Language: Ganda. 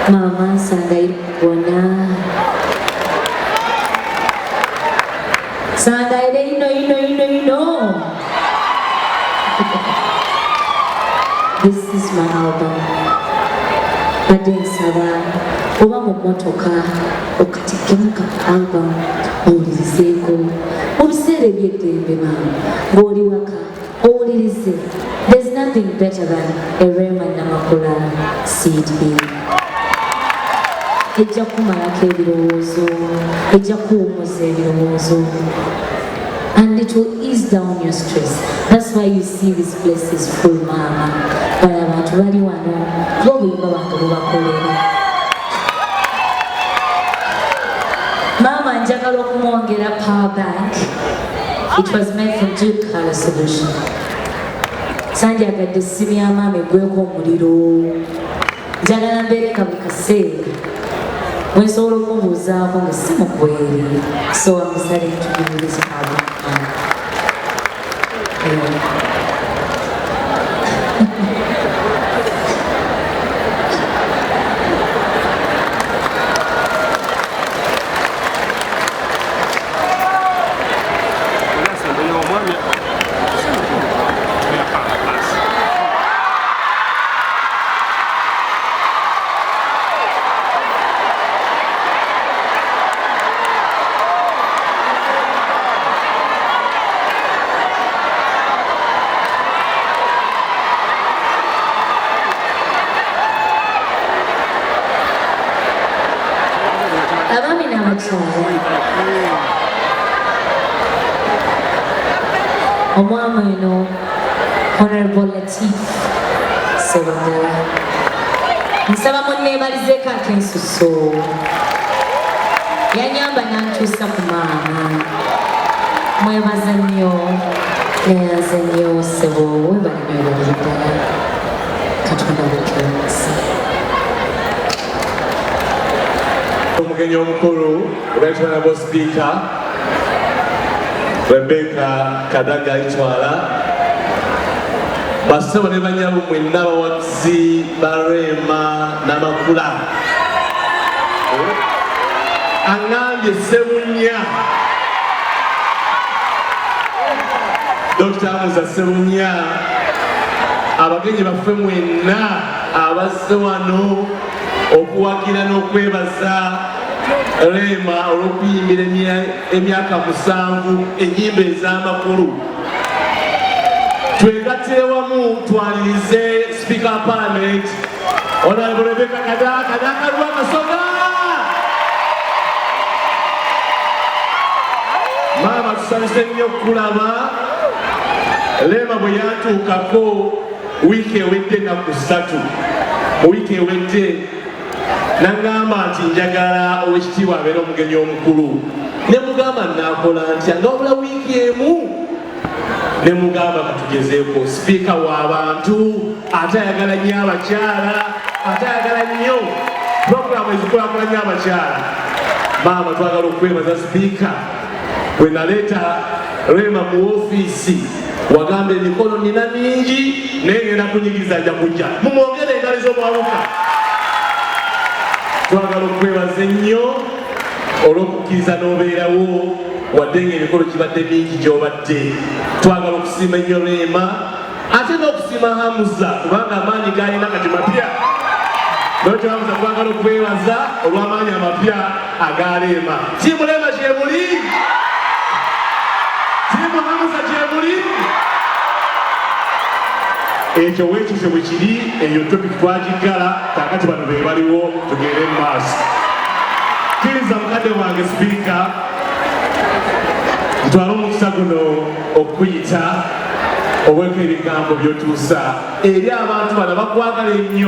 Mama Sandai Bona Sandai no. This is my album. Badin Sava Oba Motoka Okatikimka album Olizeko Obsere Biete Goli Waka Olize. There's nothing better than a Rema Namakula CD. Ejja kumalako ebirowoozo, ejja kuwummuza ebirowoozo, and it will ease down your stress. That's why you see this place is full, mama. Bali abantu bali wano lw'obuyimba bange bubakolera. Mama njagala okumwongera power bank. It was made from Duke Color Solution. Sanjagadde essimu ya maama eggweko omuliro. Njagala mbeereka buli kaseera. When solo moves up on the same way, so I'm deciding to do this album. Omwama eno Honorable Latif Sebagala nsaba munneebalizeeko ak'ensuso yanyamba n'ankyusa ku maama mwebaza nnyo neyaze nnyo ssebo webali nnyo ddala Katonda bukeereza omugenyi omukulu Right Honorable Speaker Rebecca Kadaga Itwala basaba ne banyalu mwenna abawagizi Barema n'Amakula angambye Ssebunya Dr. Musa Ssebunya abagenyi baffe mwenna abazze wano okuwagira n'okwebaza Rema olw'okuyimbira emyaka 7 ennyimba ez'amakulu twegatte wamu twalirize Speaker of Parliament Honorable Rebecca Kadaga Rwakasoga maama tusanyuse nnyo okulaba Rema bwe yatuukako wiiki ewedde ennaku 3 mu wiiki ewedde nangamba nti njagala owekitiibwa abeera omugenyi omukulu ne mugamba naakola ntya nga wabula wiiki emu ne mugamba katugezeeko sipiika w'abantu ate ayagala nnyo abakyala ate ayagala nnyo puroguramu ezikulaakulanya abakyala maama twagala okwebaza sipiika bwe naleeta Rema mu ofiisi wagamba emikono nina mingi naye ngenda kunyigiriza ajja kujja mumwongere engali z'omwabuka twagala okwebaza ennyo olw'okukkiriza n'obeerawo wadde ng'emikolo gibadde mingi gy'obadde twagala okusiima ennyo Rema ate n'okusiima Hamuza kubanga amaanyi g'alina kati mapya Dr. Hamuza twagala okwebaza olw'amaanyi amapya aga Rema tiimu Rema gyebuli tiimu Hamuza gyebuli ekyo weekise bwe kiri eyo topic twagiggala kakati bano be baliwo tugende mu maaso kkiriza mukadde wange sipiika ntwala omukisa guno okuyita obweko ebigambo by'otuusa eri abantu bano bakwagala ennyo